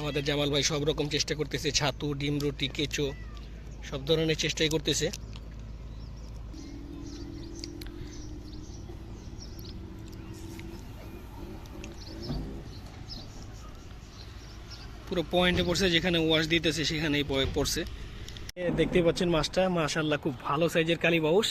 আমাদের জামাল ভাই সব রকম চেষ্টা করতেছে, ছাতু, ডিম, রুটি, কেঁচো সব ধরনের চেষ্টাই করতেছে। পুরো পয়েন্টে পড়ছে, যেখানে ওয়াশ দিতেছে সেখানেই পড়ছে। দেখতেই পাচ্ছেন মাছটা, মাশাআল্লাহ খুব ভালো সাইজের কালীবাউস।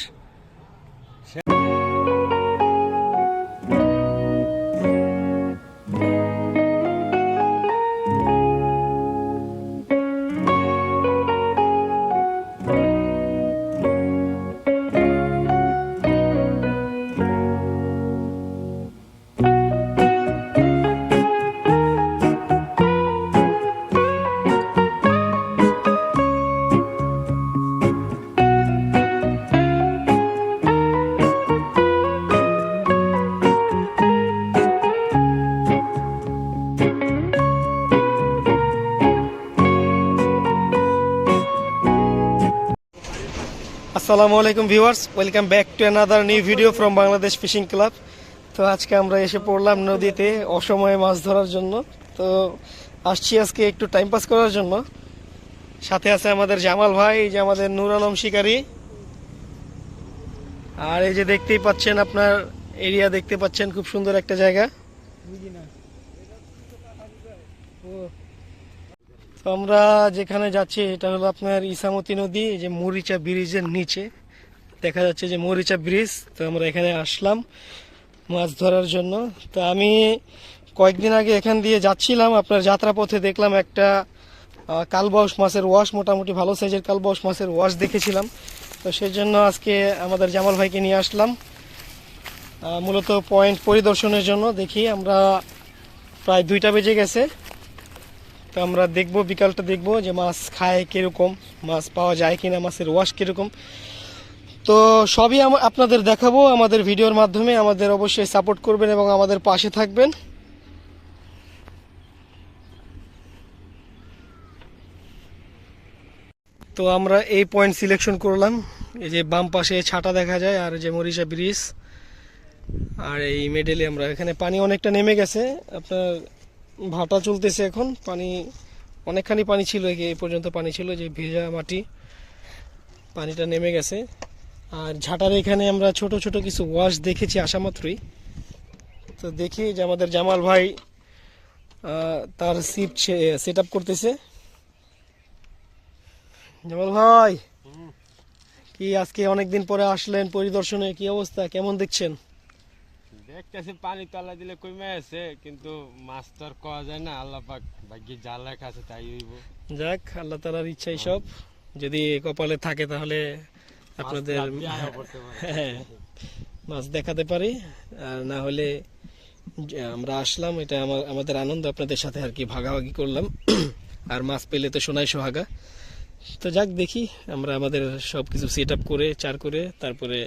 আসসালামু আলাইকুম viewers, welcome back to another new video from Bangladesh fishing club. তো আজকে আমরা এসে পড়লাম নদীতে অসময়ে মাছ ধরার জন্য। তো আসছি আজকে একটু টাইম পাস করার জন্য। সাথে আছে আমাদের জামাল ভাই, এই যে আমাদের নূর আলম শিকারী। আর এই যে দেখতেই পাচ্ছেন, আপনার এরিয়া দেখতে পাচ্ছেন, খুব সুন্দর একটা জায়গা। তো আমরা যেখানে যাচ্ছি এটা হলো আপনার ইসামতি নদী, যে মরিচা ব্রিজের নিচে দেখা যাচ্ছে যে মরিচা ব্রিজ। তো আমরা এখানে আসলাম মাছ ধরার জন্য। তো আমি কয়েকদিন আগে এখান দিয়ে যাচ্ছিলাম, আপনার যাত্রাপথে দেখলাম একটা কালবাউস মাছের ওয়াশ, মোটামুটি ভালো সাইজের কালবাউস মাছের ওয়াশ দেখেছিলাম। তো সেই জন্য আজকে আমাদের জামাল ভাইকে নিয়ে আসলাম মূলত পয়েন্ট পরিদর্শনের জন্য। দেখি আমরা প্রায় 2টা বেজে গেছে। তো আমরা দেখবো, বিকালটা দেখবো যে মাছ খায় কীরকম, মাছ পাওয়া যায় কিনা, মাছের ওয়াশ কীরকম। তো সবই আপনাদের দেখাবো আমাদের ভিডিওর মাধ্যমে। আমাদের অবশ্যই সাপোর্ট করবেন এবং আমাদের পাশে থাকবেন। তো আমরা এই পয়েন্ট সিলেকশন করলাম, এই যে বাম পাশে ছাটা দেখা যায় আর যে মরিচা ব্রিজ, আর এই মেডেলে আমরা এখানে পানি অনেকটা নেমে গেছে, আপনার ভাটা চলতেছে এখন। পানি অনেকখানি পানি ছিল, এই পর্যন্ত পানি ছিল, যে ভেজা মাটি, পানিটা নেমে গেছে। আর ঝাটার এখানে আমরা ছোট ছোট কিছু ওয়াশ দেখেছি আসা মাত্রই। তো দেখি যে আমাদের জামাল ভাই তার সিপ সেট আপ করতেছে। জামাল ভাই, কি আজকে অনেকদিন পরে আসলেন পরিদর্শনে, কি অবস্থা, কেমন দেখছেন? দেখতেছি পানি তলা দিলে কমে আছে, কিন্তু মাছ তো আর পাওয়া যায় না। আল্লাহ পাক ভাগ্যে যা লেখা আছে তাই হইব। যাক, আল্লাহ তাআলার ইচ্ছাই সব। যদি কপালে থাকে তাহলে আপনাদের মাছ দেখাতে পারি, আর না হলে আমরা আসলাম, এটা আমাদের আনন্দ আপনাদের সাথে আর কি ভাগাভাগি করলাম। আর মাছ পেলে তো সোনাই সোহাগা। তো যাক, দেখি আমরা আমাদের সব কিছু সেট আপ করে চার করে তারপরে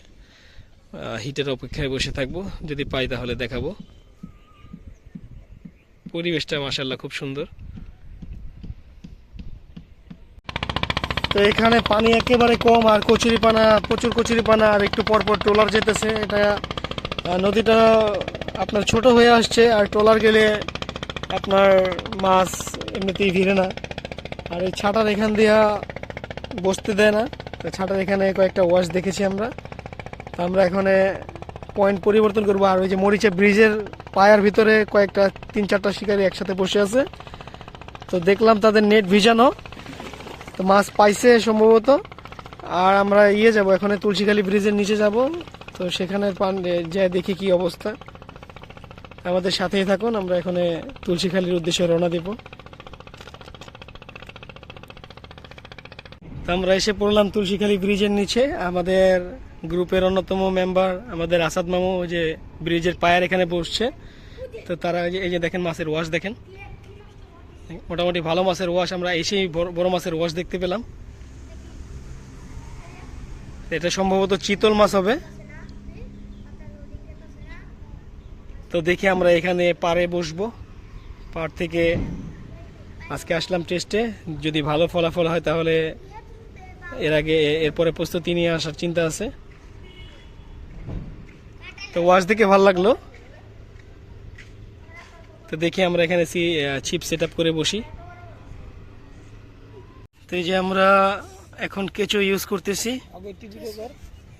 হিটের অপেক্ষায় বসে থাকবো। যদি পাই তাহলে দেখাবো। পরিবেশটা মাশাআল্লাহ খুব সুন্দর। তো এখানে পানি একেবারে কম, আর কচুরিপানা, প্রচুর কচুরিপানা, আর একটু পরপর ট্রলার যেতেছে। এটা নদীটা আপনার ছোট হয়ে আসছে, আর ট্রলার গেলে আপনার মাছ এমনিতেই ভিড়ে না। আর এই ছাটার এখান দিয়া বসতে দেয় না। তো ছাটার এখানে কয়েকটা ওয়াশ দেখেছি আমরা। তো আমরা এখানে পয়েন্ট পরিবর্তন করবো। আর ওই যে মরিচা ব্রিজের পায়ার ভিতরে কয়েকটা 3-4টা শিকারি একসাথে বসে আছে। তো দেখলাম তাদের নেট ভিজানো, তো মাছ পাইছে সম্ভবত। আর আমরা যাব এখানে তুলসীখালী ব্রিজের নিচে যাব। তো সেখানে যায় দেখি কি অবস্থা। আমাদের সাথেই থাকুন, আমরা এখানে তুলসীখালীর উদ্দেশ্যে রওনা দিব। তো আমরা এসে পড়লাম তুলসীখালী ব্রিজের নিচে। আমাদের গ্রুপের অন্যতম মেম্বার আমাদের আসাদ মামু ওই যে ব্রিজের পায়ার এখানে বসছে। তো তারা এই যে দেখেন মাছের ওয়াশ দেখেন, মোটামুটি ভালো মাছের ওয়াশ। আমরা এসেই বড় মাছের ওয়াশ দেখতে পেলাম। এটা সম্ভবত চিতল মাছ হবে। তো দেখি আমরা এখানে পাড়ে বসবো। পাড় থেকে আজকে আসলাম টেস্টে, যদি ভালো ফলাফল হয় তাহলে এরপরে প্রস্তুতি নিয়ে আসার চিন্তা আছে। তো ওয়াশ দেখে ভালো লাগলো। তো দেখি আমরা এখানে ছিপ সেট আপ করে বসি। তো এই যে আমরা এখন কেঁচো ইউজ করতেছি।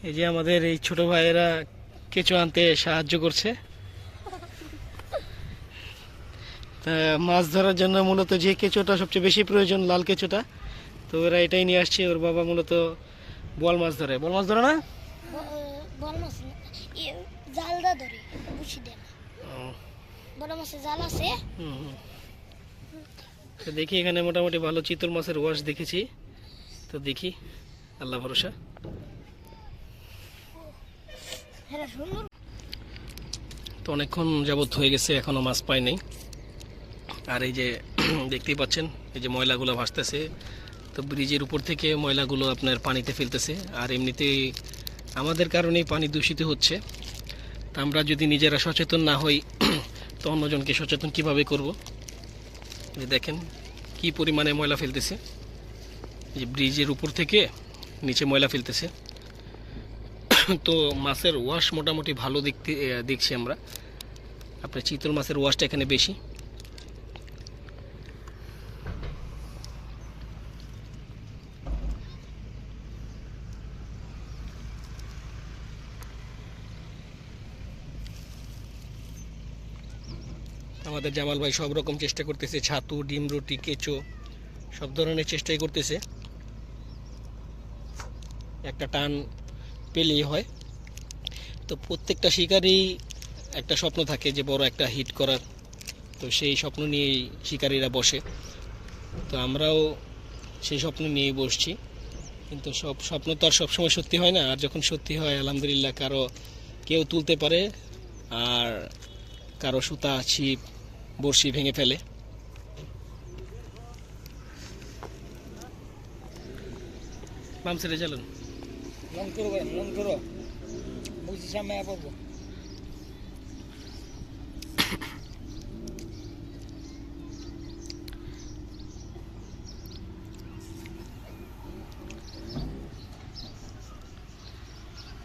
এই যে আমাদের এই ছোট ভাইয়েরা কেঁচো আনতে সাহায্য করছে। তা মাছ ধরার জন্য মূলত যে কেঁচোটা সবচেয়ে বেশি প্রয়োজন, লাল কেঁচোটা, তো ওরা এটাই নিয়ে আসছে। ওর বাবা মূলত বোয়াল মাছ ধরে। বোয়াল মাছ ধরে না? বড় মাছ জালদা ধরে বুঝি দেন। বড় মাছের জাল আছে। তো দেখি এখানে মোটামুটি ভালো চিতল মাছের ওয়াশ দেখেছি। তো দেখি, আল্লাহ ভরসা। তো অনেকক্ষণ যাবত হয়ে গেছে, এখনো মাছ পাই নাই। আর এই যে দেখতেই পাচ্ছেন, এই যে ময়লাগুলো ভাসতেছে, তো ব্রিজের উপর থেকে ময়লাগুলো আপনার পানিতে ফেলতেছে। আর এমনিতেই আমাদের কারণেই পানি দূষিত হচ্ছে। তা আমরা যদি নিজেরা সচেতন না হই, তো অন্যজনকে সচেতন কিভাবে করব? যে দেখেন কি পরিমাণে ময়লা ফেলতেছে, যে ব্রিজের উপর থেকে নিচে ময়লা ফেলতেছে। তো মাছের ওয়াশ মোটামুটি ভালো দেখছি আমরা। আপনার চিতল মাছের ওয়াশটা এখানে বেশি। আমাদের জামাল ভাই সব রকম চেষ্টা করতেছে, ছাতু, ডিম রুটি, কেঁচো সব ধরনের চেষ্টাই করতেছে। একটা টান পেলেই হয়। তো প্রত্যেকটা শিকারই একটা স্বপ্ন থাকে যে বড় একটা হিট করার। তো সেই স্বপ্ন নিয়েই শিকারীরা বসে। তো আমরাও সেই স্বপ্ন নিয়েই বসছি। কিন্তু সব স্বপ্ন তো আর সবসময় সত্যি হয় না। আর যখন সত্যি হয়, আলহামদুলিল্লাহ, কেউ তুলতে পারে, আর কারো সুতা, ছিপ, বড়শি ভেঙে ফেলে। বাম ছেড়ে চালুন। মন করো ভাই, মন করো, বুঝি সামনে পড়বো।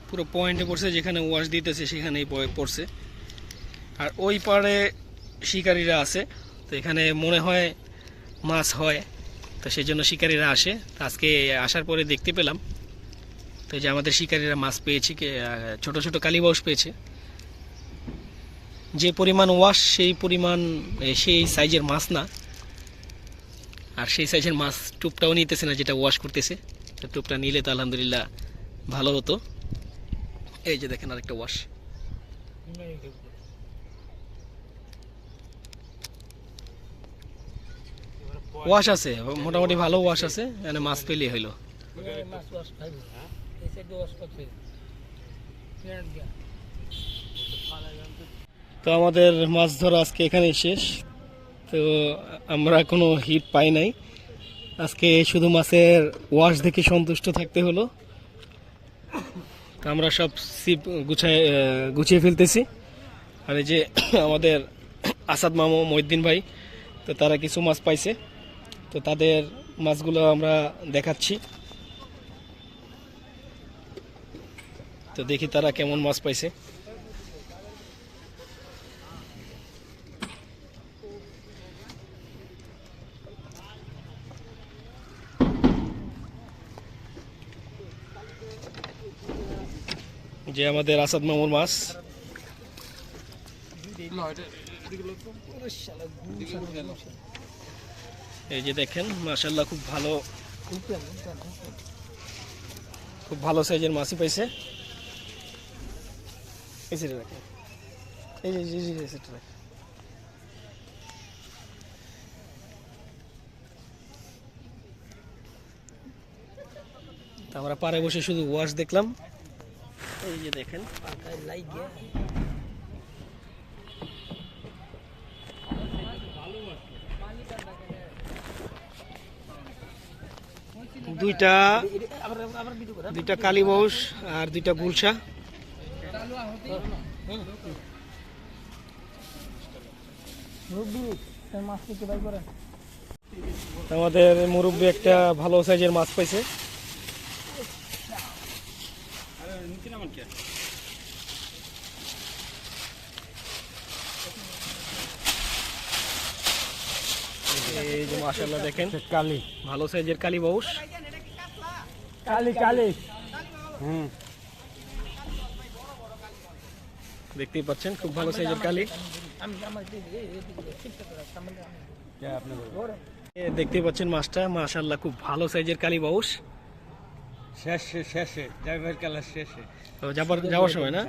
পুরো পয়েন্টে পড়ছে, যেখানে ওয়াশ দিতেছে সেখানেই পড়ছে। আর ওই পাড়ে শিকারীরা আছে। তো এখানে মনে হয় মাছ হয়, তো সেই জন্য শিকারীরা আসে। আজকে আসার পরে দেখতে পেলাম তো যে আমাদের শিকারীরা মাছ পেয়েছে, ছোট ছোট কালীবাউস পেয়েছে। যে পরিমাণ ওয়াশ সেই সাইজের মাছ না। আর সেই সাইজের মাছ টুপটাও নিতেছে না, যেটা ওয়াশ করতেছে। তো টুপটা নিলে তো আলহামদুলিল্লাহ ভালো হতো। এই যে দেখেন আরেকটা ওয়াশ। ওয়াশ আছে, মোটামুটি ভালো ওয়াশ আছে, মানে মাছ পেলে হইলো। তো আমাদের মাছ ধরা আজকে এখানেই শেষ। তো আমরা কোনো হিট পাই নাই আজকে, শুধু মাছের ওয়াশ দেখে সন্তুষ্ট থাকতে হলো। তো আমরা সব সিপ গুছিয়ে ফেলতেছি। আর এই যে আমাদের আসাদ মামু, মহিউদ্দিন ভাই, তো তারা কিছু মাছ পাইছে। তো তাদের মাছগুলো আমরা দেখাচ্ছি। তো দেখি তারা কেমন মাছ পাইছে। যে আমাদের আসাদ মামুর মাছ। এই যে দেখেন, মাশাআল্লাহ, খুব ভালো সাইজের মাছই পাইছে। এই যে দেখেন, এই যে সেটা দেখেন। আমরা পাড়ে বসে শুধু ওয়াশ দেখলাম। এই যে দেখেন, দুইটা কালীবাউস আর দুইটা গুলশা। আমাদের মুরব্বী একটা ভালো সাইজের মাছ পাইছে। এই যে মাশাআল্লাহ দেখেন কালি ভালো সাইজের কালী বাউস। কালি কালি দেখতেই পাচ্ছেন খুব ভালো সাইজের কালী। দেখতেই পাচ্ছেন মাছটা মাশাআল্লাহ খুব ভালো সাইজের কালী বাউস। শেষে শেষে ড্রাইভার কালার শেষে তো যাওয়ার সময় না,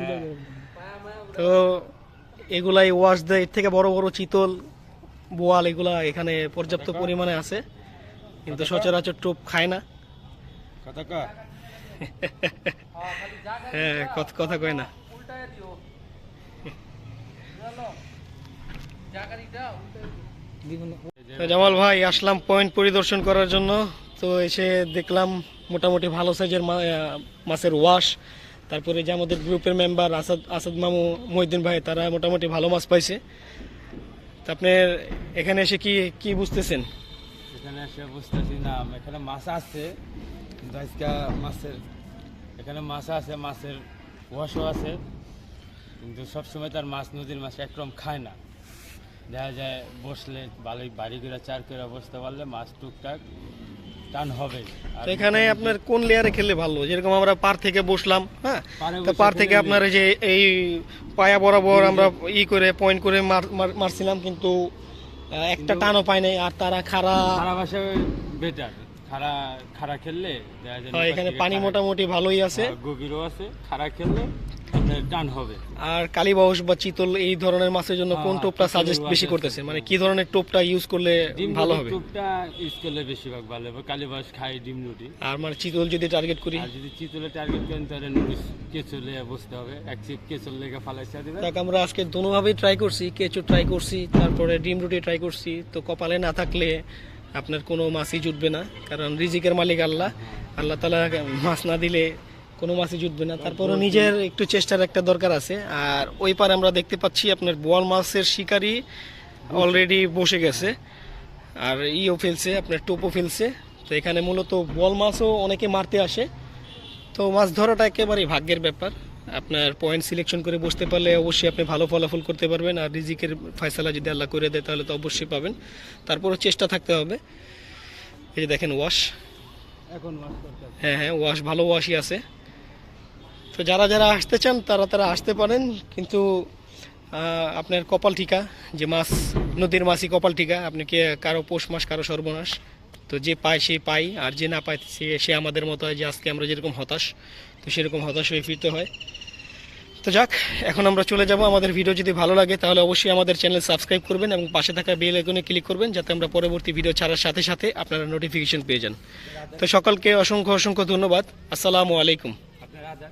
তো এগুলাই ওয়াশ দেয়। এর থেকে বড় বড় চিতল বোয়াল এগুলা এখানে পর্যাপ্ত পরিমাণে আছে, কিন্তু সচরাচর টোপ খায় না। কথা কয় হ্যাঁ কথা কয় না। তো জামাল ভাই আসলাম পয়েন্ট পরিদর্শন করার জন্য। তো এসে দেখলাম মোটামুটি ভালো সাইজের মাছের ওয়াশ। তারপরে যে আমাদের গ্রুপের মেম্বার আসাদ মামু, মহিউদ্দিন ভাই, তারা মোটামুটি ভালো মাছ পাইছে। তা আপনার এখানে এসে কি বুঝতেছেন? এখানে এসে বুঝতেছি না, এখানে মাছ আছে কিন্তু আজকে এখানে মাছ আছে, মাছের ওয়াশও আছে, কিন্তু সবসময় তার মাছ নদীর মাছ একরকম খায় না। দেখা যায় বসলে ভালোই বাড়ি করে চার করে বসতে পারলে মাছ টুকটাক টান হবে। তো এখানে আপনার কোন লেয়ারে খেললে ভালো? যেরকম আমরা পার থেকে বসলাম, হ্যাঁ, তো পার থেকে আপনার যে এই পায়া বরাবর আমরা করে পয়েন্ট করে মারছিলাম, কিন্তু একটা টানও পাই নাই। আর তারা খাড়া ভাষা বেটার, খাড়া খেললে দেখা যায় এখানে পানি মোটামুটি ভালোই আছে, গভীরও আছে। খাড়া খেললে টান হবে। আর কালীবাউস বা চিতল এই ধরনের মাছের জন্য কোন টোপটা সাজেস্ট বেশি করতেছে, মানে কি ধরনের টোপটা ইউজ করলে ভালো হবে? টোপটা ইউজ করলে বেশিরভাগ ভালো হবে। কালীবাউস খাই ডিম রুটি। আর মানে চিতল যদি টার্গেট করি, আর যদি চিতলে টার্গেট করেন তাহলে নুডলস কেঁচলে বসতে হবে। এক চিপ কেঁচল লেগে ফালাইছে দিবে। তাকে আমরা আজকে দুভাবেই ট্রাই করছি, কেঁচো ট্রাই করছি, তারপরে ডিম রুটি ট্রাই করছি। তো কপালে না থাকলে আপনার কোনো মাছই জুটবে না, কারণ রিজিকের মালিক আল্লাহ। আল্লাহ তাআলা মাছ না দিলে কোনো মাছই জুটবে না। তারপরও নিজের একটু চেষ্টার একটা দরকার আছে। আর ওই পারে আমরা দেখতে পাচ্ছি আপনার বোয়াল মাছের শিকারি অলরেডি বসে গেছে, আর ইও ফেলছে, আপনার টোপও ফেলছে। তো এখানে মূলত বোয়াল মাছও অনেকে মারতে আসে। তো মাছ ধরাটা একেবারেই ভাগ্যের ব্যাপার। আপনার পয়েন্ট সিলেকশন করে বসতে পারলে অবশ্যই আপনি ভালো ফলাফল করতে পারবেন। আর রিজিকের ফয়সালা যদি আল্লাহ করে দেয় তাহলে তো অবশ্যই পাবেন। তারপরও চেষ্টা থাকতে হবে। এই যে দেখেন ওয়াশ, এখন মাছ করতে হ্যাঁ ওয়াশ, ভালো ওয়াশই আছে। তো যারা আসতে চান তারা আসতে পারেন, কিন্তু আপনার কপাল ঠিকা, যে মাছ নদীর মাছই কপাল ঠিকা। আপনি কে কারো পৌষ মাস কারো সর্বনাশ। তো যে পায় সে পায়, আর যে না পায় সে আমাদের মতো হয়, যে আজকে আমরা যেরকম হতাশ, তো সেরকম হতাশ হয়ে ফিরতে হয়। তো যাক, এখন আমরা চলে যাব। আমাদের ভিডিও যদি ভালো লাগে তাহলে অবশ্যই আমাদের চ্যানেল সাবস্ক্রাইব করবেন এবং পাশে থাকা বেল আইকনে ক্লিক করবেন, যাতে আমরা পরবর্তী ভিডিও ছাড়ার সাথে সাথে আপনারা নোটিফিকেশন পেয়ে যান। তো সকলকে অসংখ্য ধন্যবাদ। আসসালামু আলাইকুম। আপনার আদা